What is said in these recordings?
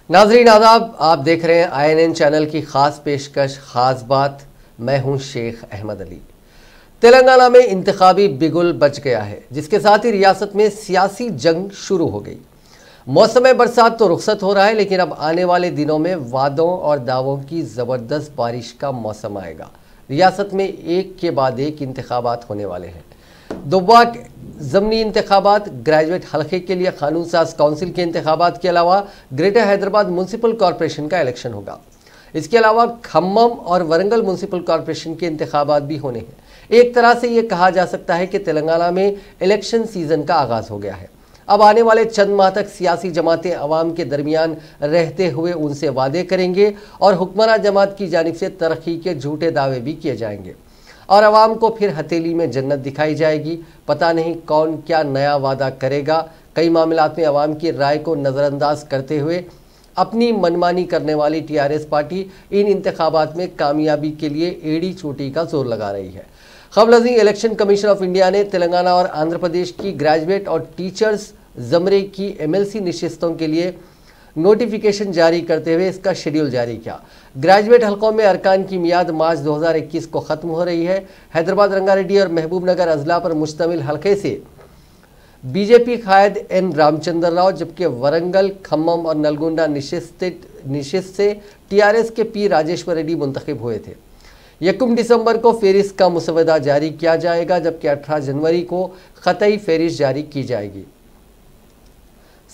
नाजरीन आदाब, आप देख रहे हैं INN चैनल की खास पेशकश खास बात। मैं हूं शेख अहमद अली। तेलंगाना में इंतखाबी बिगुल बच गया है, जिसके साथ ही रियासत में सियासी जंग शुरू हो गई। मौसम बरसात तो रुखसत हो रहा है, लेकिन अब आने वाले दिनों में वादों और दावों की ज़बरदस्त बारिश का मौसम आएगा। रियासत में एक के बाद एक इंतखाबात होने वाले हैं। दोबा ज़मनी इंतखाबात, ग्रेजुएट हल्के के लिए कानून साज काउंसिल के इंतखाबात के अलावा ग्रेटर हैदराबाद म्यूनसिपल कॉरपोरेशन का इलेक्शन होगा। इसके अलावा खम्मम और वरंगल म्यूनसिपल कॉरपोरेशन के इंतखाबात भी होने हैं। एक तरह से ये कहा जा सकता है कि तेलंगाना में इलेक्शन सीजन का आगाज़ हो गया है। अब आने वाले चंद माह तक सियासी जमातें अवाम के दरमियान रहते हुए उनसे वादे करेंगे और हुक्मरान जमात की जानिब से तरक्की के झूठे दावे भी किए जाएंगे और अवाम को फिर हथेली में जन्नत दिखाई जाएगी। पता नहीं कौन क्या नया वादा करेगा। कई मामलात में अवाम की राय को नज़रअंदाज करते हुए अपनी मनमानी करने वाली TRS पार्टी इन इंतखाबात में कामयाबी के लिए एड़ी चोटी का जोर लगा रही है। ख़बरअज़ीं इलेक्शन कमीशन ऑफ इंडिया ने तेलंगाना और आंध्र प्रदेश की ग्रेजुएट और टीचर्स ज़मरे की MLC नशिस्तों के लिए नोटिफिकेशन जारी करते हुए इसका शेड्यूल जारी किया। ग्रेजुएट हलकों में अरकान की मियाद मार्च 2021 को ख़त्म हो रही है। हैदराबाद, रंगारेड्डी और महबूबनगर अजला पर मुश्तमिल हलके से BJP कायद N रामचंद्र राव, जबकि वरंगल, खम्मम और नलगोंडा निशिस्त से TRS के P राजेश्वर रेड्डी मुंतखब हुए थे। 1 दिसंबर को फेरिस्त का मुसवदा जारी किया जाएगा, जबकि 18 जनवरी को ख़तई फेरिस्त जारी की जाएगी।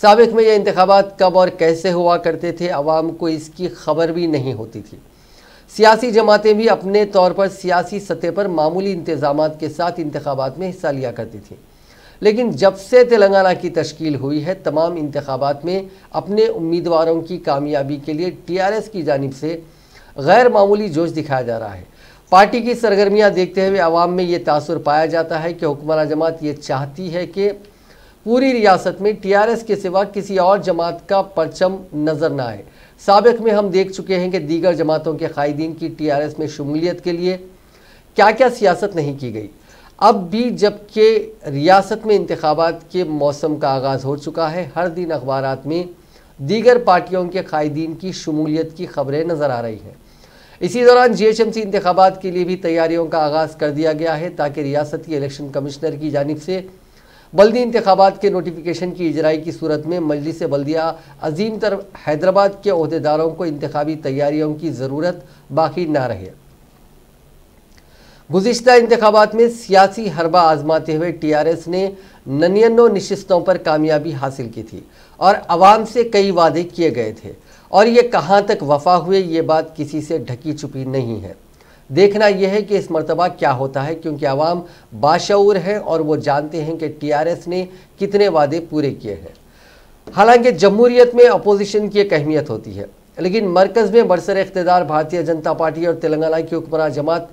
साबिक़ में ये इंतखाबात कब और कैसे हुआ करते थे, अवाम को इसकी खबर भी नहीं होती थी। सियासी जमातें भी अपने तौर पर सियासी सतह पर मामूली इंतजामात के साथ इंतखाबात में हिस्सा लिया करती थी, लेकिन जब से तेलंगाना की तश्कील हुई है, तमाम इंतखाबात में अपने उम्मीदवारों की कामयाबी के लिए TRS की जानिब से गैर मामूली जोश दिखाया जा रहा है। पार्टी की सरगर्मियाँ देखते हुए अवाम में ये तासुर पाया जाता है कि हुक्मरान जमात ये चाहती है कि पूरी रियासत में TRS के सिवा किसी और जमात का परचम नजर न आए। साबिक़ में हम देख चुके हैं कि दीगर जमातों के कायदीन की TRS में शमूलियत के लिए क्या क्या सियासत नहीं की गई। अब भी जबकि रियासत में इंतखाबात के मौसम का आगाज़ हो चुका है, हर दिन अखबारात में दीगर पार्टियों के कायदीन की शमूलियत की खबरें नज़र आ रही हैं। इसी दौरान GHMC इंतखाबात के लिए भी तैयारियों का आगाज़ कर दिया गया है, ताकि रियासती इलेक्शन कमिश्नर की जानिब से बल्दी इंतखाबात के नोटिफिकेशन की इजराई की सूरत में मजलिस बल्दिया अजीम तर हैदराबाद के ओहदेदारों को इंतखाबी तैयारियों की ज़रूरत बाकी ना रहे। गुज़िश्ता इंतखाबात में सियासी हरबा आजमाते हुए TRS ने 99 नशिस्तों पर कामयाबी हासिल की थी और अवाम से कई वादे किए गए थे, और ये कहाँ तक वफा हुए, ये बात किसी से ढकी छुपी नहीं है। देखना यह है कि इस मर्तबा क्या होता है, क्योंकि अवाम बाशऊर है और वो जानते हैं कि TRS ने कितने वादे पूरे किए हैं। हालांकि जमहूरियत में अपोजिशन की एक अहमियत होती है, लेकिन मरकज़ में बरसर इख्तिदार भारतीय जनता पार्टी और तेलंगाना की हुक्मरान जमात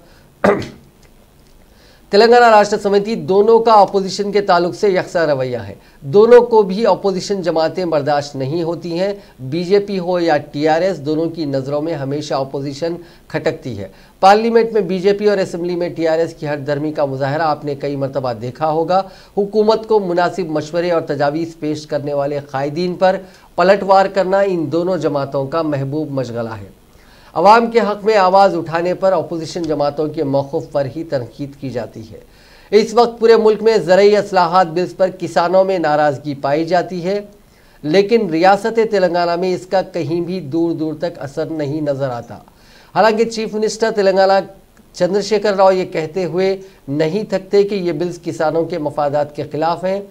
तेलंगाना राष्ट्र समिति दोनों का अपोजिशन के ताल्लुक से यकसा रवैया है। दोनों को भी अपोजिशन जमातें बर्दाश्त नहीं होती हैं। BJP हो या TRS, दोनों की नज़रों में हमेशा अपोजिशन खटकती है। पार्लियामेंट में BJP और असम्बली में TRS की हरदर्मी का मुजाहरा आपने कई मरतबा देखा होगा। हुकूमत को मुनासिब मशवरे और तजावीज़ पेश करने वाले कायदीन पर पलटवार करना इन दोनों जमातों का महबूब मशगला है। अवाम के हक़ में आवाज़ उठाने पर अपोजिशन जमातों के मौक़िफ़ पर ही तनकीद की जाती है। इस वक्त पूरे मुल्क में ज़रई असलाहत बिल्स पर किसानों में नाराज़गी पाई जाती है, लेकिन रियासत तेलंगाना में इसका कहीं भी दूर दूर तक असर नहीं नज़र आता। हालांकि चीफ मिनिस्टर तेलंगाना चंद्रशेखर राव ये कहते हुए नहीं थकते कि ये बिल्स किसानों के मफादात के ख़िलाफ़ हैं।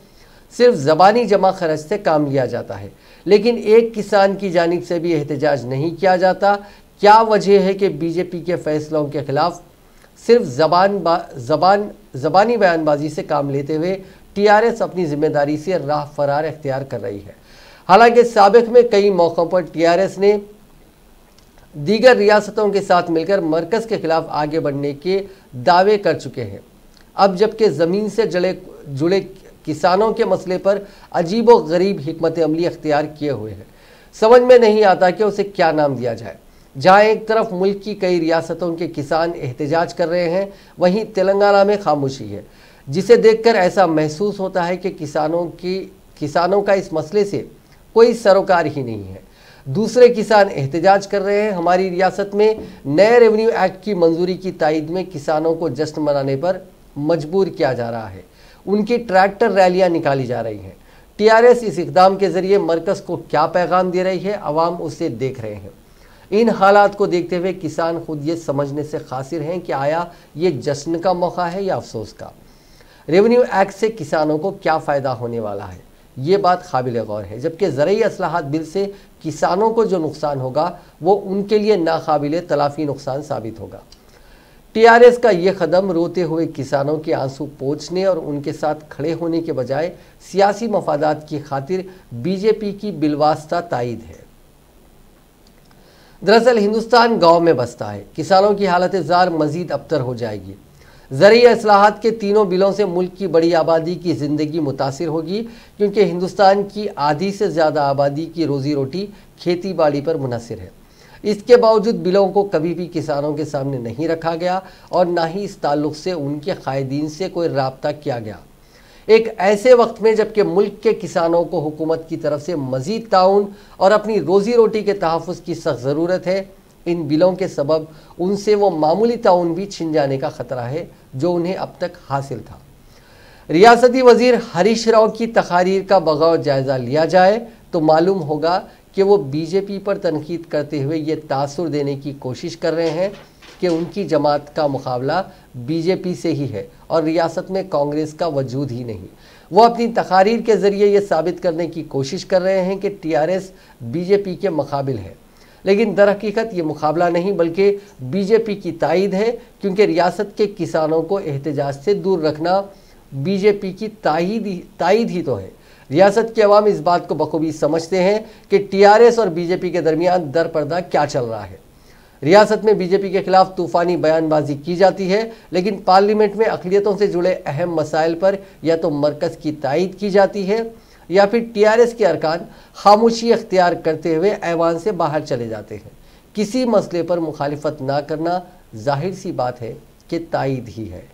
सिर्फ ज़बानी जमा खर्च से काम लिया जाता है, लेकिन एक किसान की जानिब से भी एहतजाज नहीं किया जाता। क्या वजह है कि BJP के फैसलों के खिलाफ सिर्फ ज़बानी बयानबाजी से काम लेते हुए TRS अपनी जिम्मेदारी से राह फरार इख्तियार कर रही है। हालांकि साबिक़ में कई मौक़ों पर TRS ने दीगर रियासतों के साथ मिलकर मरकज़ के खिलाफ आगे बढ़ने के दावे कर चुके हैं। अब जबकि ज़मीन से जुड़े किसानों के मसले पर अजीब व गरीब हिकमत अमली इख्तियार किए हुए हैं, समझ में नहीं आता कि उसे क्या नाम दिया जाए। जहां एक तरफ मुल्क की कई रियासतों के किसान एहतजाज कर रहे हैं, वहीं तेलंगाना में खामोशी है, जिसे देखकर ऐसा महसूस होता है कि किसानों का इस मसले से कोई सरोकार ही नहीं है। दूसरे किसान एहतजाज कर रहे हैं। हमारी रियासत में नए रेवेन्यू एक्ट की मंजूरी की तायद में किसानों को जश्न मनाने पर मजबूर किया जा रहा है। उनकी ट्रैक्टर रैलियां निकाली जा रही हैं। टीआरएस इस इकदाम के जरिए मरकज को क्या पैगाम दे रही है, अवाम उसे देख रहे हैं। इन हालात को देखते हुए किसान खुद ये समझने से कासिर हैं कि आया ये जश्न का मौका है या अफसोस का। रेवेन्यू एक्ट से किसानों को क्या फ़ायदा होने वाला है, ये बात काबिल गौर है। जबकि ज़रूरी असलाहत बिल से किसानों को जो नुकसान होगा वो उनके लिए नाकाबिल तलाफ़ी नुकसान साबित होगा। टीआरएस का ये कदम रोते हुए किसानों के आंसू पोंछने और उनके साथ खड़े होने के बजाय सियासी मफादात की खातिर बीजेपी की बिलवास्ता तायद है। दरअसल हिंदुस्तान गांव में बसता है। किसानों की हालत ज़ार मजीद अबतर हो जाएगी। ज़रूरी असलाहत के तीनों बिलों से मुल्क की बड़ी आबादी की ज़िंदगी मुतासिर होगी, क्योंकि हिंदुस्तान की आधी से ज़्यादा आबादी की रोज़ी रोटी खेती बाड़ी पर मुनहसिर है। इसके बावजूद बिलों को कभी भी किसानों के सामने नहीं रखा गया और ना ही इस ताल्लुक़ से उनके कायदीन से कोई राब्ता किया गया। एक ऐसे वक्त में जबकि मुल्क के किसानों को हुकूमत की तरफ से मज़ीद ताउन और अपनी रोज़ी रोटी के तहफ़्फ़ुज़ की सख्त ज़रूरत है, इन बिलों के सबब उनसे वो मामूली ताउन भी छिन जाने का ख़तरा है जो उन्हें अब तक हासिल था। रियासती वज़ीर हरीश राव की तकारीर का बगौर जायज़ा लिया जाए तो मालूम होगा कि वो बीजेपी पर तनकीद करते हुए ये तासुर देने की कोशिश कर रहे हैं कि उनकी जमात का मुकाबला बीजेपी से ही है और रियासत में कांग्रेस का वजूद ही नहीं। वो अपनी तकारीर के ज़रिए ये साबित करने की कोशिश कर रहे हैं कि टीआरएस बीजेपी के मुकाबिल है, लेकिन दर हकीकत ये मुकाबला नहीं बल्कि बीजेपी की तायद है, क्योंकि रियासत के किसानों को एहतजाज से दूर रखना बीजेपी की तायद ही तो है। रियासत के अवाम इस बात को बखूबी समझते हैं कि टीआरएस और बीजेपी के दरमियान दर पर्दा क्या चल रहा है। रियासत में बीजेपी के खिलाफ तूफ़ानी बयानबाजी की जाती है, लेकिन पार्लियामेंट में अक़लियतों से जुड़े अहम मसाइल पर या तो मरकज़ की तायद की जाती है या फिर टीआरएस के अरकान खामोशी अख्तियार करते हुए ऐवान से बाहर चले जाते हैं। किसी मसले पर मुखालिफत ना करना जाहिर सी बात है कि तायद ही है।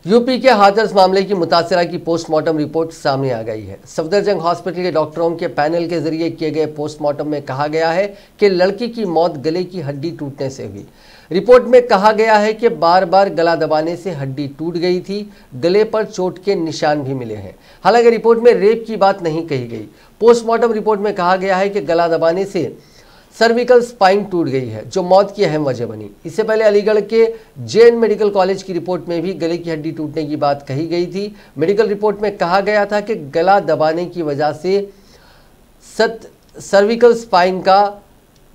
यूपी के हाथरस मामले की मुतासिरा की पोस्टमार्टम रिपोर्ट सामने आ गई है। सफदरजंग हॉस्पिटल के डॉक्टरों के पैनल के जरिए किए गए पोस्टमार्टम में कहा गया है कि लड़की की मौत गले की हड्डी टूटने से हुई। रिपोर्ट में कहा गया है कि बार बार गला दबाने से हड्डी टूट गई थी। गले पर चोट के निशान भी मिले हैं। हालांकि रिपोर्ट में रेप की बात नहीं कही गई। पोस्टमार्टम रिपोर्ट में कहा गया है कि गला दबाने से सर्विकल स्पाइन टूट गई है, जो मौत की अहम वजह बनी। इससे पहले अलीगढ़ के जैन मेडिकल कॉलेज की रिपोर्ट में भी गले की हड्डी टूटने की बात कही गई थी। मेडिकल रिपोर्ट में कहा गया था कि गला दबाने की वजह से सर्विकल स्पाइन का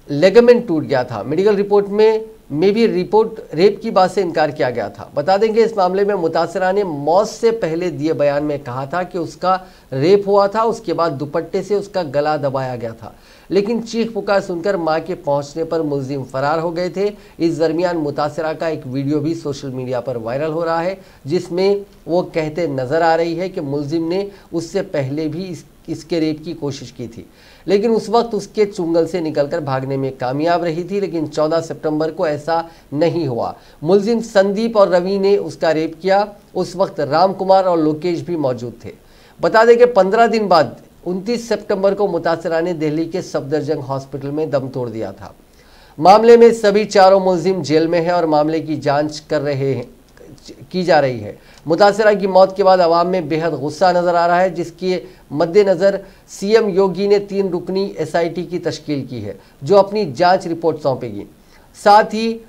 लेगामेंट टूट गया था। मेडिकल रिपोर्ट में भी रेप की बात से इनकार किया गया था। बता देंगे इस मामले में मुतासिरा ने मौत से पहले दिए बयान में कहा था कि उसका रेप हुआ था, उसके बाद दुपट्टे से उसका गला दबाया गया था, लेकिन चीख पुकार सुनकर मां के पहुंचने पर मुलजिम फरार हो गए थे। इस दरमियान मुतासिरा का एक वीडियो भी सोशल मीडिया पर वायरल हो रहा है, जिसमें वो कहते नजर आ रही है कि मुलजिम ने उससे पहले भी इसके रेप की कोशिश की थी, लेकिन उस वक्त उसके चुंगल से निकलकर भागने में कामयाब रही थी। लेकिन 14 सितंबर को ऐसा नहीं हुआ। मुलजिम संदीप और रवि ने उसका रेप किया। उस वक्त राम कुमार और लोकेश भी मौजूद थे। बता दें कि 15 दिन बाद 29 सितंबर को मुतासिरा ने दिल्ली के सफदरजंग हॉस्पिटल में दम तोड़ दिया था। मामले में सभी चारों मुलजिम जेल में हैं और मामले की जांच की जा रही है। मुतासिरा की मौत के बाद अवाम में बेहद गुस्सा नजर आ रहा है, जिसके मद्देनज़र सीएम योगी ने 3 रुकनी एसआईटी की तश्कील की है, जो अपनी जांच रिपोर्ट सौंपेगी। साथ ही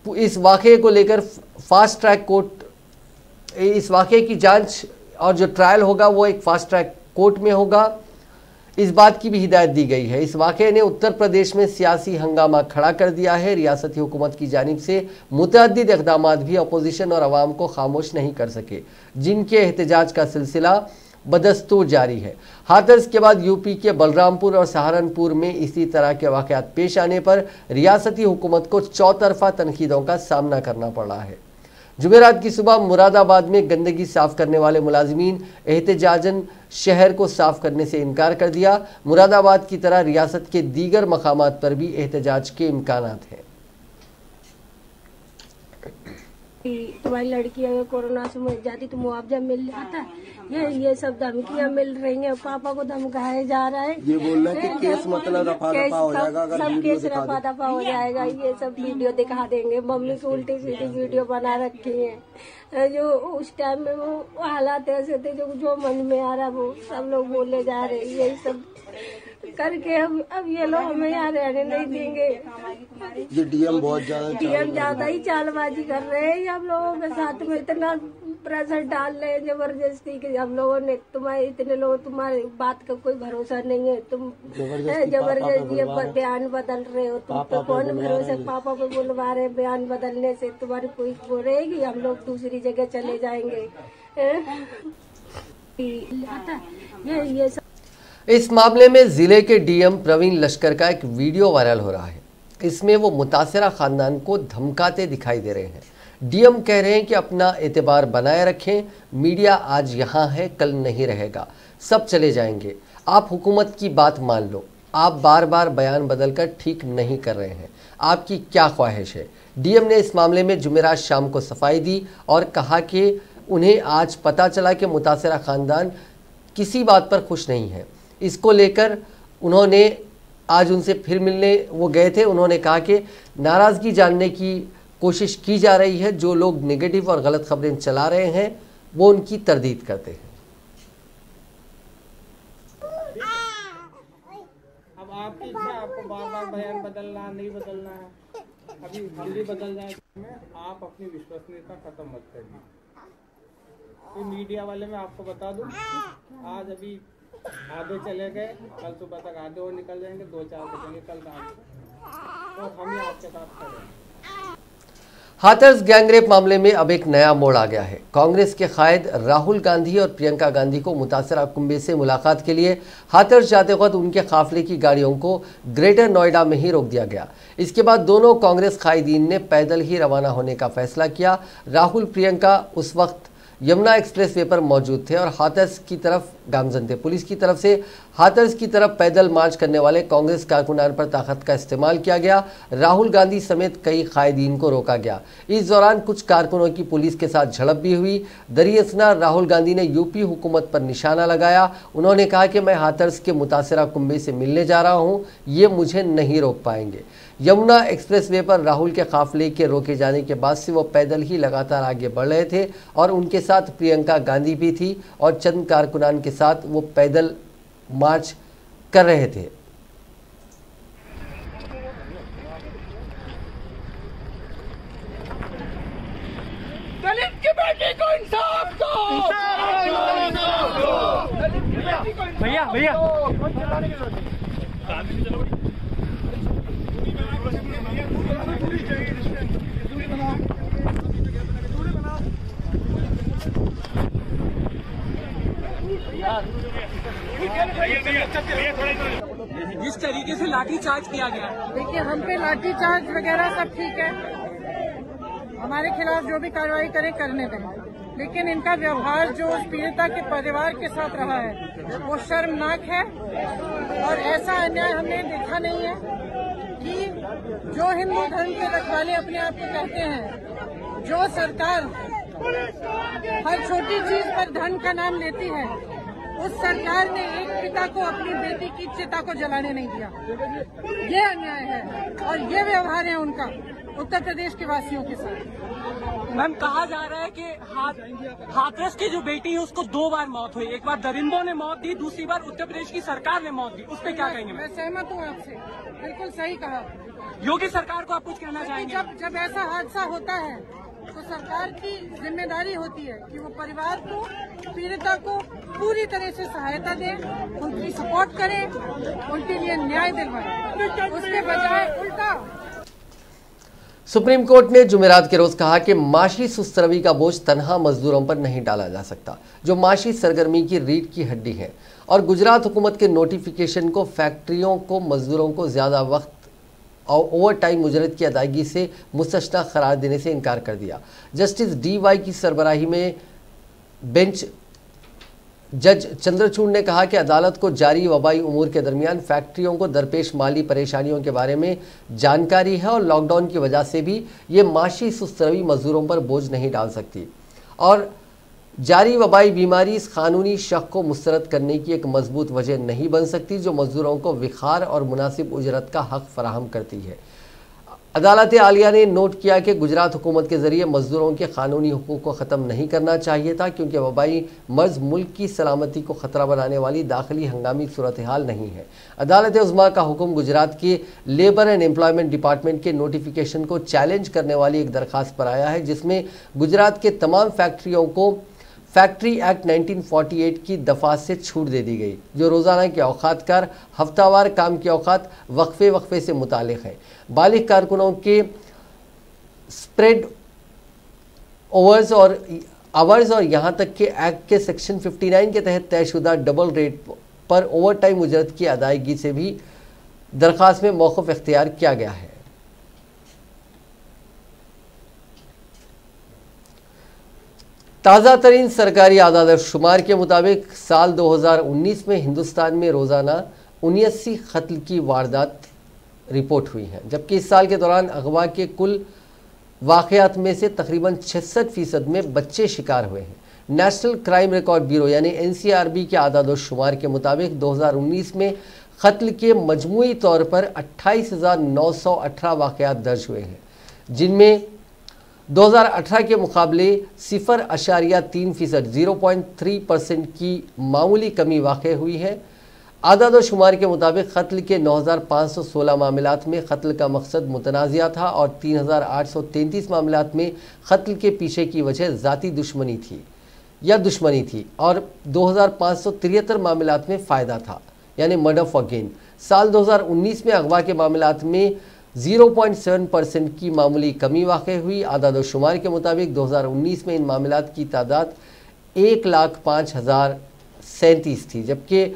इस वाक़े को लेकर फास्ट ट्रैक कोर्ट, इस वाक़े की जांच और जो ट्रायल होगा वो एक फास्ट ट्रैक कोर्ट में होगा, इस बात की भी हिदायत दी गई है। इस वाक़े ने उत्तर प्रदेश में सियासी हंगामा खड़ा कर दिया है। रियासती हुकूमत की जानिब से मुतअद्दिद इक़दामात भी अपोजिशन और अवाम को खामोश नहीं कर सके, जिनके एहतजाज का सिलसिला बदस्तूर जारी है। हाथरस के बाद यूपी के बलरामपुर और सहारनपुर में इसी तरह के वाक़यात पेश आने पर रियासती हुकूमत को चौतरफा तनकीदों का सामना करना पड़ा है। जुमेरात की सुबह मुरादाबाद में गंदगी साफ करने वाले मुलाजिमीन एहतजाजन शहर को साफ करने से इनकार कर दिया। मुरादाबाद की तरह रियासत के दीगर मकामात पर भी एहतजाज के इम्कानात हैं। तुम्हारी लड़की अगर कोरोना से मर जाती तो मुआवजा मिल जाता। ये सब धमकियां मिल रही हैं, पापा को धमकाया जा रहा है। ये बोल रहे हैं कि केस मतलब रफा दफा हो जाएगा, अगर सब केस रफा दफा हो जाएगा। ये सब वीडियो दिखा देंगे, मम्मी की उल्टी सीधी वीडियो बना रखी है। जो उस टाइम में वो हालात ऐसे थे, जो मन में आ रहा वो सब लोग बोले जा रहे, यही सब करके अब ये लोग हमें यहाँ रहने नहीं देंगे। ये डीएम बहुत ज्यादा ही चालबाजी कर रहे हैं। हम लोगों के साथ में इतना प्रेशर डाल रहे हैं जबरदस्ती कि हम लोगों ने इतने लोग तुम्हारी बात का कोई भरोसा नहीं है, तुम जबरदस्ती बयान बदल रहे हो, तुम पे कौन भरोसा। पापा पे बुलवा रहे, बयान बदलने से तुम्हारी कोई वो रहेगी, हम लोग दूसरी जगह चले जाएंगे। ये सब इस मामले में जिले के डीएम प्रवीण लश्कर का एक वीडियो वायरल हो रहा है। इसमें वो मुतासिरा खानदान को धमकाते दिखाई दे रहे हैं। डीएम कह रहे हैं कि अपना एतबार बनाए रखें, मीडिया आज यहाँ है, कल नहीं रहेगा, सब चले जाएंगे। आप हुकूमत की बात मान लो, आप बार बार बयान बदलकर ठीक नहीं कर रहे हैं, आपकी क्या ख्वाहिश है। डीएम ने इस मामले में जुमेरात शाम को सफाई दी और कहा कि उन्हें आज पता चला कि मुतासिरा खानदान किसी बात पर खुश नहीं है। इसको लेकर उन्होंने आज उनसे फिर मिलने वो गए थे। उन्होंने कहा कि नाराज़गी जानने की कोशिश की जा रही है, जो लोग नेगेटिव और गलत खबरें चला रहे हैं वो उनकी तरदीद करते हैं। अब आपकी इच्छा, आपको बार बार बयान बदलना नहीं बदलना है, अभी जल्दी बदल जाए। आप अपनी विश्वसनीयता खत्म मत करिए। तो मीडिया वाले मैं आपको बता दूं, आज अभी आधे चले गए, कल सुबह तक आधे और निकल जाएंगे, 2-4 बजेंगे कल रात, तो हम ही आपके साथ खड़े हैं। हाथरस गैंगरेप मामले में अब एक नया मोड़ आ गया है। कांग्रेस के कायद राहुल गांधी और प्रियंका गांधी को मुतासरा कुंबे से मुलाकात के लिए हाथरस जाते वक्त उनके काफिले की गाड़ियों को ग्रेटर नोएडा में ही रोक दिया गया। इसके बाद दोनों कांग्रेस कायदीन ने पैदल ही रवाना होने का फैसला किया। राहुल प्रियंका उस वक्त यमुना एक्सप्रेस वे पर मौजूद थे और हाथरस की तरफ गामजन थे। पुलिस की तरफ से हाथरस की तरफ पैदल मार्च करने वाले कांग्रेस कारकुनान पर ताकत का इस्तेमाल किया गया। राहुल गांधी समेत कई कायदीन को रोका गया। इस दौरान कुछ कारकुनों की पुलिस के साथ झड़प भी हुई। दरियासना राहुल गांधी ने यूपी हुकूमत पर निशाना लगाया। उन्होंने कहा कि मैं हाथरस के मुतासरा कुंबे से मिलने जा रहा हूँ, ये मुझे नहीं रोक पाएंगे। यमुना एक्सप्रेस वे पर राहुल के काफिले के रोके जाने के बाद से वो पैदल ही लगातार आगे बढ़ रहे थे और उनके साथ प्रियंका गांधी भी थी और चंद कारकुनान के साथ वो पैदल मार्च कर रहे थे। दलित की बेटी को इंसाफ दो, भैया भैया जिस तरीके से लाठीचार्ज किया गया, देखिए हम पे लाठीचार्ज वगैरह सब ठीक है, हमारे खिलाफ जो भी कार्रवाई करें करने दें, लेकिन इनका व्यवहार जो उस पीड़िता के परिवार के साथ रहा है वो शर्मनाक है और ऐसा अन्याय हमने देखा नहीं है कि जो हिंदू धर्म के रखवाले अपने आप को कहते हैं, जो सरकार हर छोटी चीज पर धन का नाम लेती है, उस सरकार ने एक पिता को अपनी बेटी की चिता को जलाने नहीं दिया। ये अन्याय है और ये व्यवहार है उनका उत्तर प्रदेश के वासियों के साथ। मैम कहा जा रहा है कि हाथरस की जो बेटी है उसको 2 बार मौत हुई, एक बार दरिंदों ने मौत दी, दूसरी बार उत्तर प्रदेश की सरकार ने मौत दी, उस पर क्या कहेंगे? मैं सहमत हूँ आपसे, बिल्कुल सही कहा। योगी सरकार को आप कुछ कहना चाहेंगे? जब ऐसा हादसा होता है तो सरकार की जिम्मेदारी होती है कि वो परिवार को, पीड़िता को पूरी तरह से सहायता दे, उनकी सपोर्ट करे, उनके लिए न्याय दिलवाए, उसके बजाय उल्टा। सुप्रीम कोर्ट ने जुमेरात के रोज कहा कि माशी सुस्त रवि का बोझ तनहा मजदूरों पर नहीं डाला जा सकता, जो माशी सरगर्मी की रीढ़ की हड्डी है। और गुजरात हुकूमत के नोटिफिकेशन को फैक्ट्रियों को मजदूरों को ज्यादा वक्त और ओवर टाइम मुजरत की अदायगी से मुस्तस्ना करार देने से इनकार कर दिया। जस्टिस DY की सरबराही में बेंच जज चंद्रचूड़ ने कहा कि अदालत को जारी वबाई उमूर के दरमियान फैक्ट्रियों को दरपेश माली परेशानियों के बारे में जानकारी है और लॉकडाउन की वजह से भी ये माशी सुस्त रवि मजदूरों पर बोझ नहीं डाल सकती और जारी वबाई बीमारी इस कानूनी शक को मुस्तरद करने की एक मजबूत वजह नहीं बन सकती जो मजदूरों को विखार और मुनासिब उजरत का हक फराहम करती है। अदालत आलिया ने नोट किया कि गुजरात हुकूमत के जरिए मजदूरों के कानूनी हुकूक को ख़त्म नहीं करना चाहिए था क्योंकि वबाई मर्ज मुल्क की सलामती को ख़तरा बनाने वाली दाखिली हंगामी सूरत हाल नहीं है। अदालत उज़्मा का हुक्म गुजरात के लेबर एंड एम्प्लॉयमेंट डिपार्टमेंट के नोटिफिकेशन को चैलेंज करने वाली एक दरख्वास्त पर आया है जिसमें गुजरात के तमाम फैक्ट्रियों को फैक्ट्री एक्ट 1948 की दफात से छूट दे दी गई जो रोज़ाना के औकात कर हफ्तावार काम के औकात वक्फे से मुतालिक है। बालिग कारकुनों के स्प्रेड ओवर्स और आवर्स और यहाँ तक कि एक्ट के सेक्शन 59 के तहत तयशुदा डबल रेट पर ओवर टाइम उजरत की अदायगी से भी दरख्वास्त में मौक़िफ़ इख्तियार किया गया है। ताज़ा तरीन सरकारी आदाद शुमार के मुताबिक साल 2019 में हिंदुस्तान में रोज़ाना 79 कत्ल की वारदात रिपोर्ट हुई हैं जबकि इस साल के दौरान अगवा के कुल वाक़यात में से तकरीबन 66% में बच्चे शिकार हुए हैं। नेशनल क्राइम रिकॉर्ड ब्यूरो यानी NCRB के आदाद शुमार के मुताबिक 2019 में कत्ल के मजमूई तौर पर 28,918 वाक़यात दर्ज हुए हैं जिनमें 2018 के मुकाबले 0.3% 0.3% की मामूली कमी वाक़ हुई है। आदाद शुमार के मुताबिक कत्ल के 9,516 मामलात में कत्ल का मकसद मुतनाज़िया था और 3,833 मामलात में कत्ल के पीछे की वजह ज़ाती दुश्मनी थी और 2,573 मामलात में फ़ायदा था यानी मर्डर फॉर गेन। साल 2019 में अगवा के मामलात में 0.7% की मामूली कमी वाक़ हुई। आदाद शुमार के मुताबिक 2019 में इन मामलात की तादाद 1,05,037 थी जबकि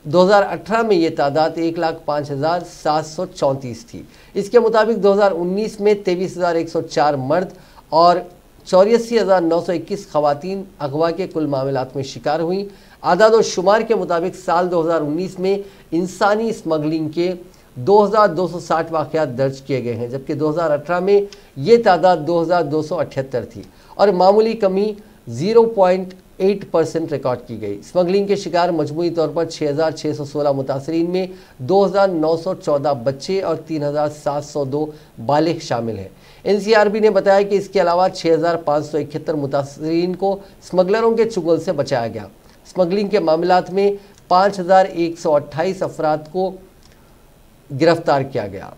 2018 में ये तादाद 1,05,734 थी। इसके मुताबिक 2019 में 23,104 मर्द और 84,921 ख़वातीन अगवा के कुल मामलात में शिकार हुई। आदाद शुमार के मुताबिक साल 2019 में इंसानी स्मगलिंग के 2,260 वाक़यात दर्ज किए गए हैं जबकि 2018 में ये तादाद 2,278 थी और मामूली कमी 0.8% रिकॉर्ड की गई। स्मगलिंग के शिकार मजमूई तौर पर 6,616 मुतासरीन में 2,914 बच्चे और 3,702 बालिग शामिल हैं। NCRB ने बताया कि इसके अलावा 6,571 मुतासरीन को स्मगलरों के चुंगल से बचाया गया। स्मगलिंग के मामलात में 5,128 अफराद को गिरफ्तार किया गया।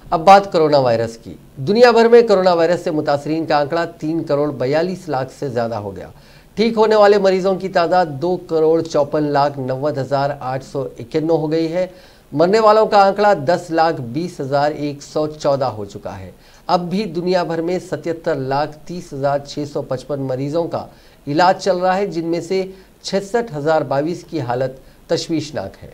अब बात कोरोना वायरस की। दुनिया भर में कोरोना वायरस से मुतासरीन का आंकड़ा 3,42,00,000 से ज़्यादा हो गया। ठीक होने वाले मरीजों की तादाद 2,54,90,891 हो गई है। मरने वालों का आंकड़ा 10,20,114 हो चुका है। अब भी दुनिया भर में 77,30,655 मरीजों का इलाज चल रहा है जिनमें से 66,022 की हालत तशवीशनाक है।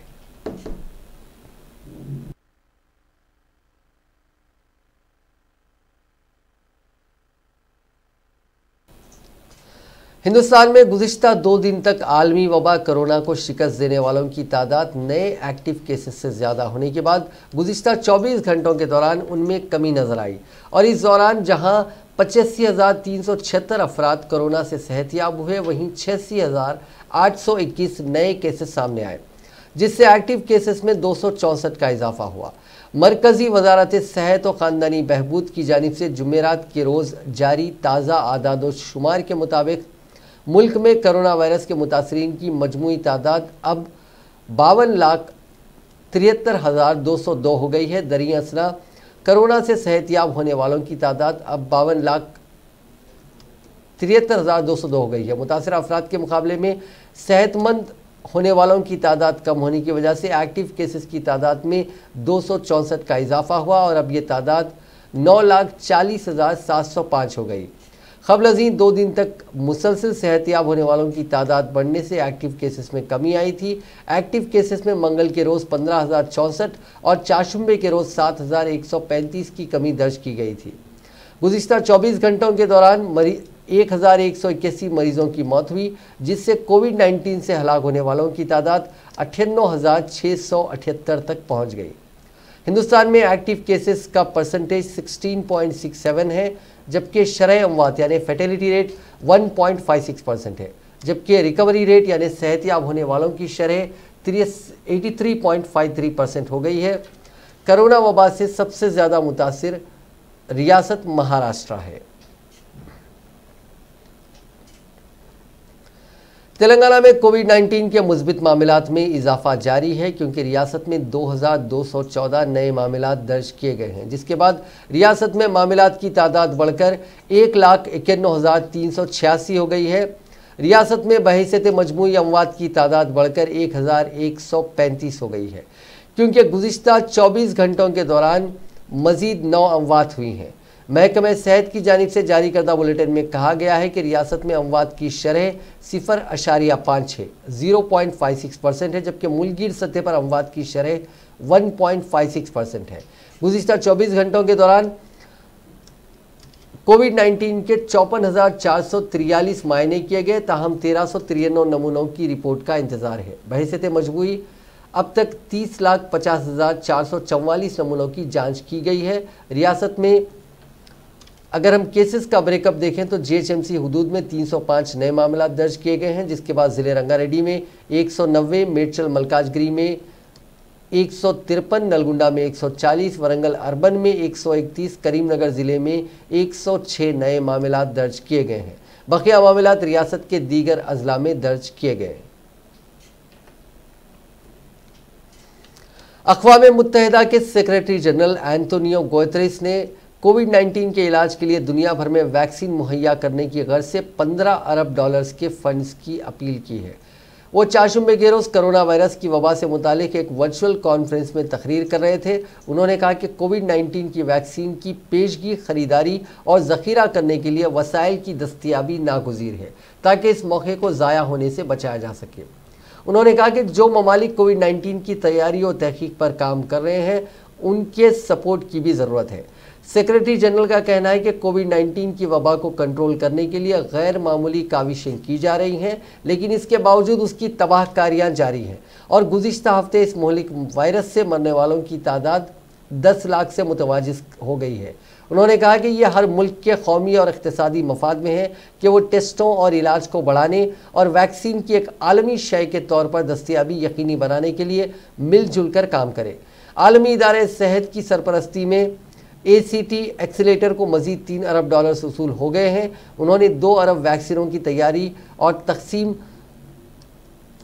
हिंदुस्तान में गुज़िश्ता 2 दिन तक आलमी वबा कोरोना को शिकस्त देने वालों की तादाद नए एक्टिव केसेस से ज़्यादा होने के बाद गुज़िश्ता 24 घंटों के दौरान उनमें कमी नजर आई और इस दौरान जहां 85,376 अफराद कोरोना से सेहतयाब हुए वहीं 86,821 नए केसेस सामने आए जिससे एक्टिव केसेस में 264 का इजाफा हुआ। मरकज़ी वजारत सेहत और ख़ानदानी बहबूद की जानिब से जुमेरात के रोज़ जारी ताज़ा आदाद शुमार के मुताबिक मुल्क में कोरोना वायरस के मुतासरीन की मजमूई तादाद अब 52,73,202 हो गई है। दरिया असना कोरोना से सेहतयाब होने वालों की तादाद अब 52,73,202 हो गई है। मुतासर अफराद के मुकाबले में सेहतमंद होने वालों की तादाद कम होने की वजह से एक्टिव केसेस की तादाद में 264 का इजाफा हुआ और अब ये तादाद 9,40,705 हो गई। क़ब्ल अज़ीं 2 दिन तक मुसलसल सेहतयाब होने वालों की तादाद बढ़ने से एक्टिव केसेस में कमी आई थी। एक्टिव केसेस में मंगल के रोज़ 15,064 और चारशंबे के रोज़ 7,135 की कमी दर्ज की गई थी। गुज़िश्ता 24 घंटों के दौरान 1181 मरीजों की मौत हुई, जिससे कोविड-19 से हलाक होने वालों की तादाद 98,678 तक पहुंच गई। हिंदुस्तान में एक्टिव केसेस का परसेंटेज 16.67 है, जबकि शरह अमवात यानी फैटेलिटी रेट 1.56% है, जबकि रिकवरी रेट यानी सेहतयाब होने वालों की शरह 83.53% हो गई है। कोरोना वबा से सबसे ज़्यादा मुतासिर रियासत महाराष्ट्र है। तेलंगाना में कोविड-19 के मुस्बित मामलात में इजाफा जारी है, क्योंकि रियासत में 2214 नए मामलात दर्ज किए गए हैं, जिसके बाद रियासत में मामलात की तादाद बढ़कर 1,91,386 हो गई है। रियासत में बहैसियत मजमूई अमवात की तादाद बढ़कर 1,135 हो गई है, क्योंकि गुज़िश्ता 24 घंटों के दौरान मजीद 9 अमवात हुई हैं। महकमे सेहत की जानिब से जारी करदा बुलेटिन में कहा गया है कि रियासत में अमवात की शरह 0.56 0.56% है, जबकि मुल्कगीर सतह पर अमवात की शरह 1.56% है। गुज़िश्ता 24 घंटों के दौरान कोविड-19 के 54,443 मायने किए गए, ताहम 1393 नमूनों की रिपोर्ट का इंतजार है। बहैसियत मजबूरी अब तक 30,50,444 नमूनों की जांच की गई है। रियासत में अगर हम केसेस का ब्रेकअप देखें तो जीएचएमसी हुदूद में 305 नए मामला दर्ज किए गए हैं, जिसके बाद ज़िले रंगारेड्डी में 190, मेडचल मलकाजगिरी में 153, नलगुंडा में 140, वरंगल अर्बन में 131, करीमनगर ज़िले में 106 नए मामला दर्ज किए गए हैं। बकिया मामला रियासत के दीगर अजला में दर्ज किए गए। अक़वाम मुत्तहिदा के सेक्रेटरी जनरल एंटोनियो गुतेरेस ने कोविड-19 के इलाज के लिए दुनिया भर में वैक्सीन मुहैया करने की गर्ज से $15 अरब के फंड्स की अपील की है। वो चारशंबे के रोज़ कोरोना वायरस की वबा से मुतालिक एक वर्चुअल कॉन्फ्रेंस में तकरीर कर रहे थे। उन्होंने कहा कि कोविड-19 की वैक्सीन की पेशगी, खरीदारी और ज़ख़ीरा करने के लिए वसाइल की दस्तयाबी नागुज़ीर है, ताकि इस मौके को ज़ाया होने से बचाया जा सके। उन्होंने कहा कि जो ममालिक कोविड-19 की तैयारी और तहकीक पर काम कर रहे हैं, उनके सपोर्ट की भी ज़रूरत है। सेक्रेटरी जनरल का कहना है कि कोविड-19 की वबा को कंट्रोल करने के लिए गैर मामूली काविशें की जा रही हैं, लेकिन इसके बावजूद उसकी तबाहकारियां जारी हैं और गुज़िश्ता हफ्ते इस मोहलिक वायरस से मरने वालों की तादाद 10 लाख से मुतवाजिस हो गई है। उन्होंने कहा कि यह हर मुल्क के कौमी और इक़्तिसादी मफाद में है कि वो टेस्टों और इलाज को बढ़ाने और वैक्सीन की एक आलमी शय के तौर पर दस्तयाबी यकीनी बनाने के लिए मिलजुल कर काम करे। आलमी इदारे सेहत की सरपरस्ती में ACT एक्सीलेटर को मजीद $3 अरब वसूल हो गए हैं। उन्होंने 2 अरब वैक्सीनों की तैयारी और तकसीम,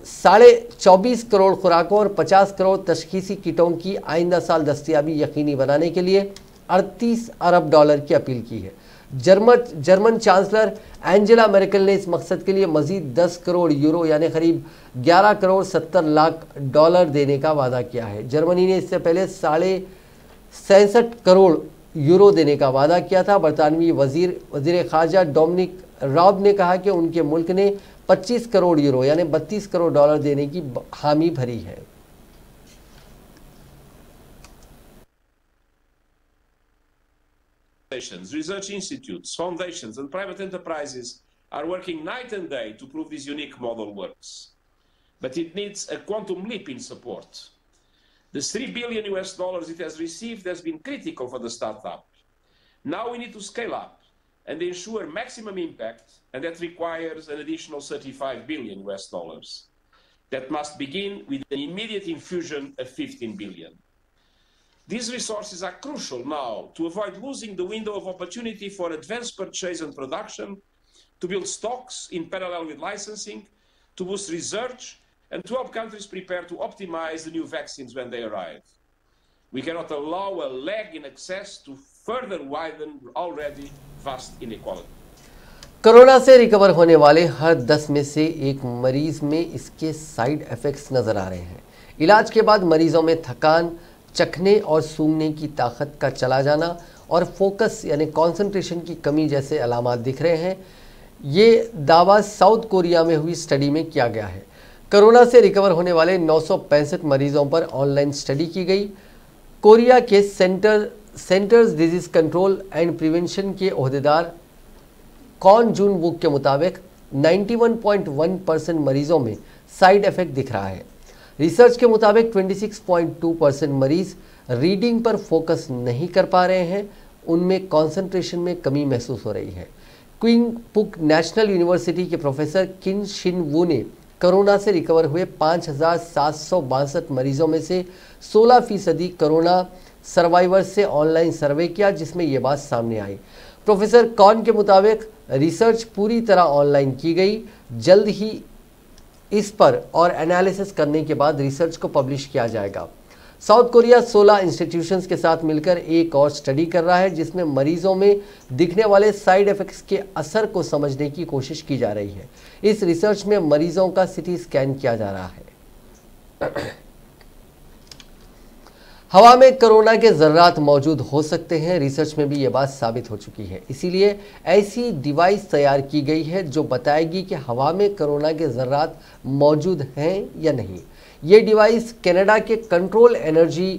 24.5 करोड़ खुराकों और 50 करोड़ तशखीसी किटों की आइंदा साल दस्तयाबी यकीनी बनाने के लिए $38 अरब की अपील की है। जर्मन चांसलर एंजेला मेर्केल ने इस मकसद के लिए मजीद 10 करोड़ यूरो यानी करीब 11 करोड़ 70 लाख डॉलर देने का वादा किया है। जर्मनी ने इससे पहले 67 करोड़ यूरो देने का वादा किया था। बरतानवी वजीर ख़ारजा डोमिनिक राब ने कहा कि उनके मुल्क ने 25 करोड़ यूरो यानी 32 करोड़ डॉलर देने की हामी भरी है। Research institutes, foundations and private enterprises are working night and day to prove this unique model works. But it needs a quantum leap in support. The $3 billion it has received has been critical for the startup. Now we need to scale up and ensure maximum impact, and that requires an additional $35 billion. That must begin with an immediate infusion of $15 billion. These resources are crucial now to avoid losing the window of opportunity for advanced purchase and production, to build stocks in parallel with licensing, to boost research, and to help countries prepare to optimize the new vaccines when they arrive. We cannot allow a lag in access to further widen already vast inequality. Corona से recover होने वाले हर 10 में से एक मरीज में इसके side effects नज़र आ रहे हैं। इलाज के बाद मरीजों में थकान, चखने और सूंघने की ताकत का चला जाना और फोकस यानी कंसंट्रेशन की कमी जैसे अलामात दिख रहे हैं। ये दावा साउथ कोरिया में हुई स्टडी में किया गया है। कोरोना से रिकवर होने वाले 965 मरीजों पर ऑनलाइन स्टडी की गई। कोरिया के centre centres disease control and prevention के ओहदेदार कॉन जून बुक के मुताबिक 91.1% मरीजों में साइड इफेक्ट दिख रहा है। रिसर्च के मुताबिक 26.2% मरीज रीडिंग पर फोकस नहीं कर पा रहे हैं, उनमें कंसंट्रेशन में कमी महसूस हो रही है। क्विंग पुक नेशनल यूनिवर्सिटी के प्रोफेसर किन शिन वू ने कोरोना से रिकवर हुए 5,762 मरीजों में से 16% कोरोना सर्वाइवर से ऑनलाइन सर्वे किया, जिसमें ये बात सामने आई। प्रोफेसर कॉन के मुताबिक रिसर्च पूरी तरह ऑनलाइन की गई, जल्द ही इस पर और एनालिसिस करने के बाद रिसर्च को पब्लिश किया जाएगा। साउथ कोरिया 16 इंस्टीट्यूशंस के साथ मिलकर एक और स्टडी कर रहा है, जिसमें मरीजों में दिखने वाले साइड इफेक्ट्स के असर को समझने की कोशिश की जा रही है। इस रिसर्च में मरीजों का सीटी स्कैन किया जा रहा है। हवा में कोरोना के जर्रात मौजूद हो सकते हैं, रिसर्च में भी ये बात साबित हो चुकी है। इसीलिए ऐसी डिवाइस तैयार की गई है जो बताएगी कि हवा में कोरोना के जर्रात मौजूद हैं या नहीं। ये डिवाइस कनाडा के कंट्रोल एनर्जी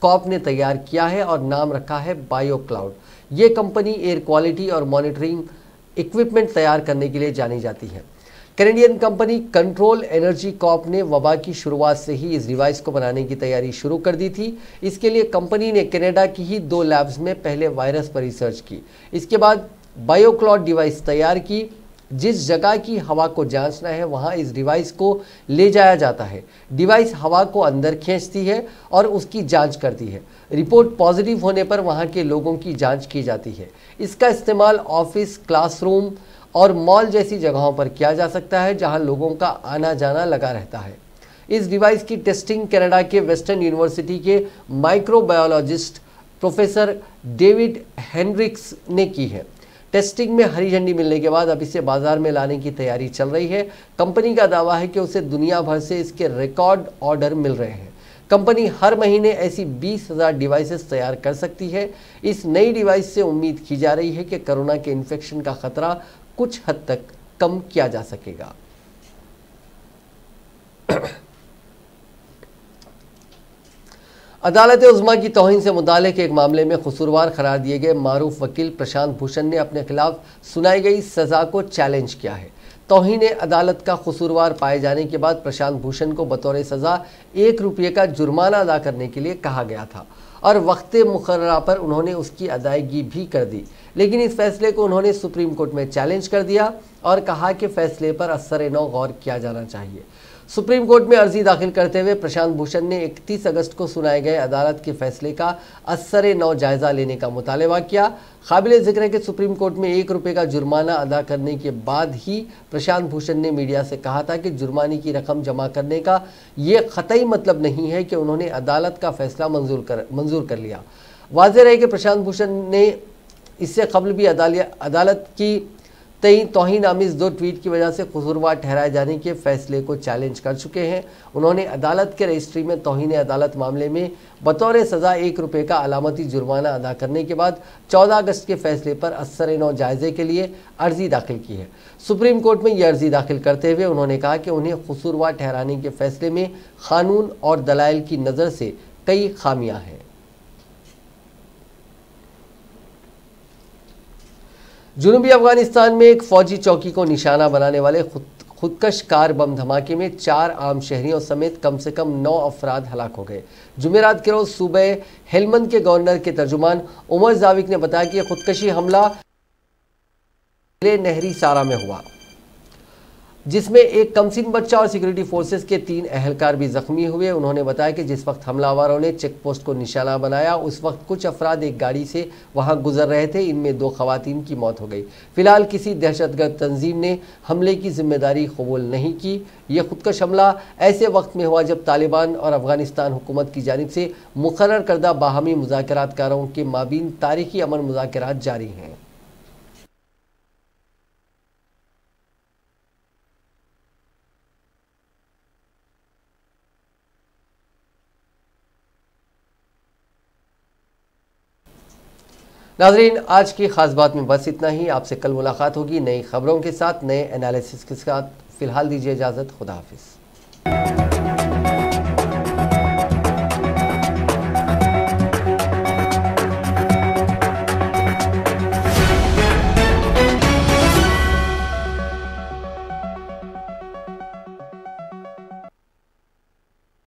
कॉर्प ने तैयार किया है और नाम रखा है बायोक्लाउड। ये कंपनी एयर क्वालिटी और मॉनिटरिंग इक्विपमेंट तैयार करने के लिए जानी जाती है। Canadian company control energy Corp ने वबा की शुरुआत से ही इस डिवाइस को बनाने की तैयारी शुरू कर दी थी। इसके लिए कंपनी ने कनाडा की ही 2 लैब्स में पहले वायरस पर रिसर्च की, इसके बाद बायोक्लाउड डिवाइस तैयार की। जिस जगह की हवा को जांचना है वहां इस डिवाइस को ले जाया जाता है। डिवाइस हवा को अंदर खींचती है और उसकी जांच करती है। रिपोर्ट पॉजिटिव होने पर वहां के लोगों की जांच की जाती है। इसका इस्तेमाल ऑफिस, क्लासरूम और मॉल जैसी जगहों पर किया जा सकता है, जहां लोगों का आना जाना लगा रहता है। इस डिवाइस की टेस्टिंग कनाडा के वेस्टर्न यूनिवर्सिटी के माइक्रोबायोलॉजिस्ट प्रोफेसर डेविड हेनरिक्स ने की है। टेस्टिंग में हरी झंडी मिलने के बाद अब इसे बाजार में लाने की तैयारी चल रही है। कंपनी का दावा है कि उसे दुनिया भर से इसके रिकॉर्ड ऑर्डर मिल रहे हैं। कंपनी हर महीने ऐसी 20,000 डिवाइसेस तैयार कर सकती है। इस नई डिवाइस से उम्मीद की जा रही है कि कोरोना के इन्फेक्शन का खतरा कुछ हद तक कम किया जा सकेगा। अदालत उज़्मा की तौहीन से मुताल्लिक़ एक मामले में कसूरवार करार दिए गए मारूफ वकील प्रशांत भूषण ने अपने खिलाफ सुनाई गई सज़ा को चैलेंज किया है। तौहीन अदालत का कसूरवार पाए जाने के बाद प्रशांत भूषण को बतौर सज़ा 1 रुपये का जुर्माना अदा करने के लिए कहा गया था और वक्त मुकर्ररा पर उन्होंने उसकी अदायगी भी कर दी, लेकिन इस फैसले को उन्होंने सुप्रीम कोर्ट में चैलेंज कर दिया और कहा कि फैसले पर असर-ए-नौ गौर किया जाना चाहिए। सुप्रीम कोर्ट में अर्जी दाखिल करते हुए प्रशांत भूषण ने 31 अगस्त को सुनाए गए अदालत के फैसले का असर-ए-नौ जायजा लेने का मुतालबा किया। काबिल जिक्र है कि सुप्रीम कोर्ट में 1 रुपये का जुर्माना अदा करने के बाद ही प्रशांत भूषण ने मीडिया से कहा था कि जुर्माने की रकम जमा करने का ये कतई मतलब नहीं है कि उन्होंने अदालत का फैसला मंजूर कर लिया। वाज़ेह है कि प्रशांत भूषण ने इससे कबल भी अदालत की तौहीन आमिज़ 2 ट्वीट की वजह से कसूरवार ठहराए जाने के फैसले को चैलेंज कर चुके हैं। उन्होंने अदालत के रजिस्ट्री में तौहीन अदालत मामले में बतौर सज़ा 1 रुपये का अलामती जुर्माना अदा करने के बाद 14 अगस्त के फैसले पर असर-ए-नौ जायजे के लिए अर्जी दाखिल की है। सुप्रीम कोर्ट में यह अर्जी दाखिल करते हुए उन्होंने कहा कि उन्हें कसूरवार ठहराने के फैसले में कानून और दलाइल की नज़र से कई खामियां हैं। जुनूबी अफगानिस्तान में एक फौजी चौकी को निशाना बनाने वाले खुदकश कार बम धमाके में 4 आम शहरियों समेत कम से कम 9 अफराद हलाक हो गए। जुमेरात के रोज सूबे हेलमंद के गवर्नर के तर्जुमान उमर जाविक ने बताया कि खुदकशी हमला नहरी सारा में हुआ, जिसमें एक कमसिन बच्चा और सिक्योरिटी फोर्सेस के 3 अहलकार भी जख्मी हुए। उन्होंने बताया कि जिस वक्त हमलावरों ने चेक पोस्ट को निशाना बनाया उस वक्त कुछ अफराद एक गाड़ी से वहां गुजर रहे थे। इनमें 2 खवातीन की मौत हो गई। फिलहाल किसी दहशतगर्द तंजीम ने हमले की जिम्मेदारी कबूल नहीं की। यह खुदकश हमला ऐसे वक्त में हुआ जब तालिबान और अफगानिस्तान हुकूमत की जानिब से मुकर्रर करदा बाहमी मुज़ाकरातकारों के माबीन तारीखी अमन मुज़ाकरात जारी हैं। नाज़रीन, आज की खास बात में बस इतना ही। आपसे कल मुलाकात होगी नई खबरों के साथ, नए एनालिसिस के साथ। फिलहाल दीजिए इजाज़त। खुदा हाफिज़।